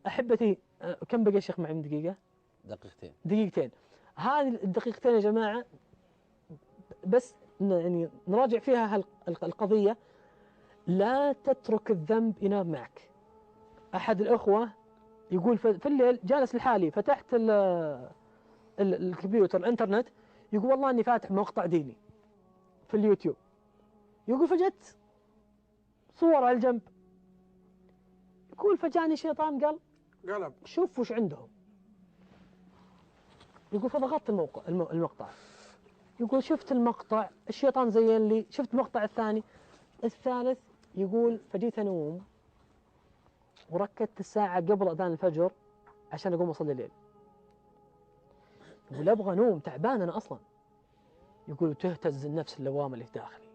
أحبتي كم بقي يا شيخ معي من دقيقة؟ دقيقتين. هذه الدقيقتين يا جماعة بس يعني نراجع فيها القضية. لا تترك الذنب ينام معك. أحد الأخوة يقول في الليل جالس لحالي، فتحت الكمبيوتر الانترنت، يقول والله اني فاتح مقطع ديني في اليوتيوب، يقول فجأت صور على الجنب، يقول فجاني شيطان قلب شوف وش عندهم. يقول فضغطت المقطع، يقول شفت المقطع الشيطان زين لي، شفت المقطع الثاني الثالث، يقول فجيت انوم وركدت الساعة قبل أذان الفجر عشان أقوم أصلي الليل. يقول أبغى نوم، تعبان أنا أصلا. يقول تهتز النفس اللوامة اللي في داخلي،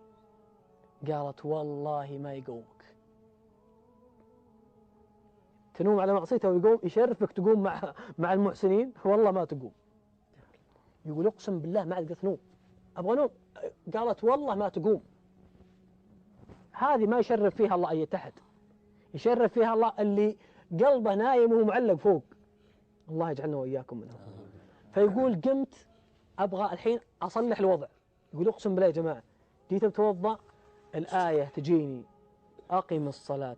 قالت والله ما يقومك، تنوم على معصيته ويقوم يشرفك تقوم مع المحسنين، والله ما تقوم. يقول أقسم بالله ما أقدر نوم، أبغى نوم. قالت والله ما تقوم. هذه ما يشرف فيها الله أي أحد، يشرف فيها الله اللي قلبه نايم وهو معلق فوق. الله يجعلنا وإياكم منهم. فيقول قمت أبغى الحين أصلح الوضع. يقول أقسم بالله يا جماعة جيت أتوضأ، الآية تجيني أقم الصلاة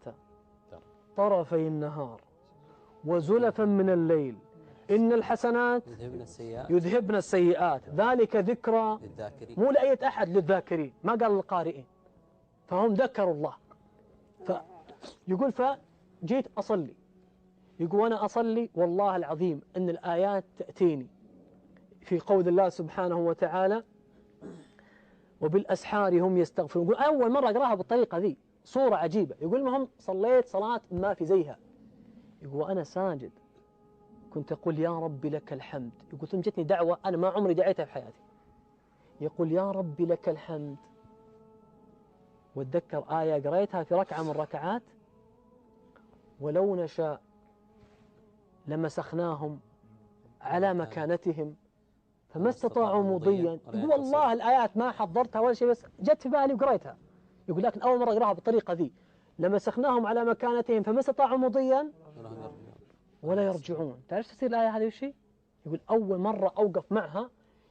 طرفي النهار وزلفا من الليل إن الحسنات يذهبن السيئات ذلك ذكرى مو لأية أحد، للذاكرين، ما قال للقارئين، فهم ذكروا الله. يقول فجيت أصلي، يقول وأنا أصلي والله العظيم أن الآيات تأتيني في قول الله سبحانه وتعالى وبالأسحار هم يستغفرون. يقول أول مرة أقراها بالطريقة ذي، صورة عجيبة. يقول المهم صليت صلاة ما في زيها. يقول وأنا ساجد كنت أقول يا ربي لك الحمد. يقول ثم جتني دعوة أنا ما عمري دعيتها في حياتي، يقول يا ربي لك الحمد، واتذكر آية قريتها في ركعة من الركعات ولو نشاء لمسخناهم على مكانتهم فما استطاعوا مضيا. يقول والله الآيات ما حضرتها ولا شيء، بس جت في بالي وقريتها. يقول لكن أول مرة أقراها بالطريقة ذي، لمسخناهم على مكانتهم فما استطاعوا مضيا ولا يرجعون. تعرف تفسير الآية هذه وش هي؟ يقول أول مرة أوقف معها،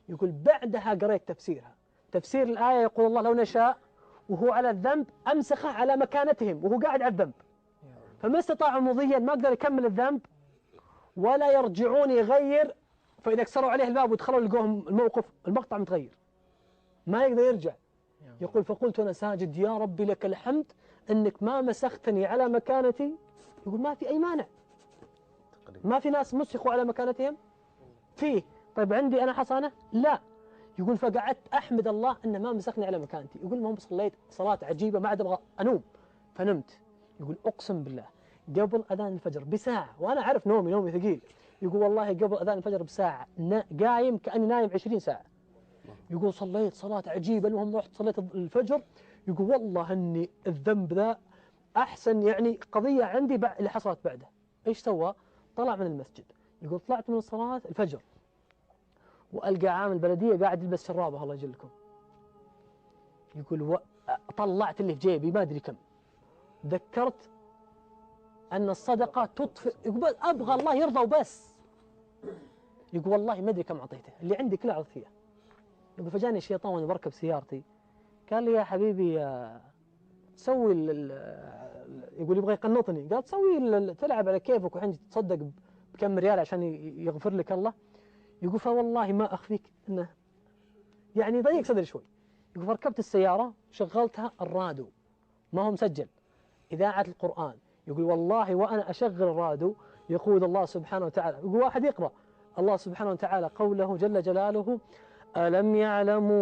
يقول بعدها قريت تفسيرها. تفسير الآية يقول الله لو نشاء وهو على الذنب أمسخه على مكانتهم وهو قاعد على الذنب، فما استطاعوا مضيا، ما قدر يكمل الذنب، ولا يرجعون يغير، فإذا كسروا عليه الباب ودخلوا لقوهم المقطع متغير ما يقدر يرجع. يقول فقلت أنا ساجد يا ربي لك الحمد أنك ما مسختني على مكانتي. يقول ما في أي مانع، ما في ناس مسخوا على مكانتهم فيه، طيب عندي أنا حصانة لا. يقول فقعدت أحمد الله أنه ما مسخني على مكانتي. يقول المهم صليت صلاة عجيبة ما عاد أبغى أنوم فنمت. يقول أقسم بالله قبل أذان الفجر بساعة، وأنا أعرف نومي ثقيل، يقول والله قبل أذان الفجر بساعة قايم كأني نايم 20 ساعة. يقول صليت صلاة عجيبة، المهم رحت صليت الفجر. يقول والله أني الذنب ذا أحسن يعني قضية عندي اللي حصلت بعده. إيش سوى؟ طلع من المسجد. يقول طلعت من صلاة الفجر وألقى عامل بلدية قاعد يلبس شرابه الله يجلكم. يقول طلعت اللي في جيبي ما أدري كم، ذكرت أن الصدقة تطفئ. يقول أبغى الله يرضى وبس. يقول والله ما أدري كم أعطيته، اللي عندي كله أعطيه فيها. يقول فجاني الشيطان وأنا بركب سيارتي قال لي يا حبيبي سوي يقول يبغى يقنطني، قال تسوي تلعب على كيفك وحين تصدق بكم ريال عشان يغفر لك الله. يقول فوالله ما أخفيك أنه يعني ضيق صدري شوي. يقول فركبت السيارة شغلتها الراديو ما هو مسجل، إذاعة القرآن. يقول والله وأنا أشغل الراديو يقول الله سبحانه وتعالى، يقول واحد يقرأ الله سبحانه وتعالى قوله جل جلاله ألم يعلموا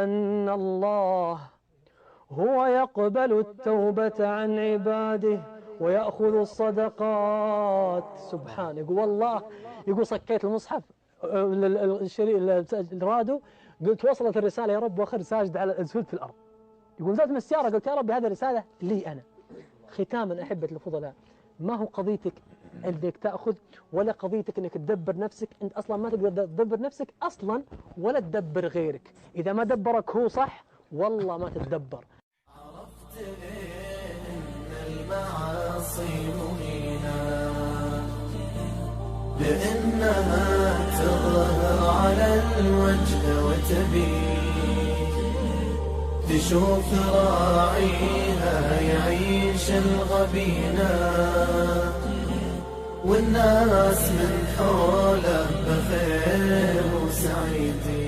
أن الله هو يقبل التوبة عن عباده ويأخذ الصدقات سبحانه. يقول والله يقول صكيت المصحف الراديو، قلت وصلت الرسالة يا رب، وآخر ساجد على الأسفلت في الأرض. يقول نزلت من السيارة قلت يا رب هذه الرسالة لي أنا. ختاما أحبة الفضلاء، ما هو قضيتك انك تأخذ ولا قضيتك انك تدبر نفسك، انت اصلا ما تقدر تدبر نفسك اصلا ولا تدبر غيرك. اذا ما دبرك هو صح والله ما تتدبر. عرفت ان المعاصي مهينة لأنها تظهر على الوجه وتبي تشوف راعيها يعيش الغبينة، والناس من حوله بخير وسعيدين.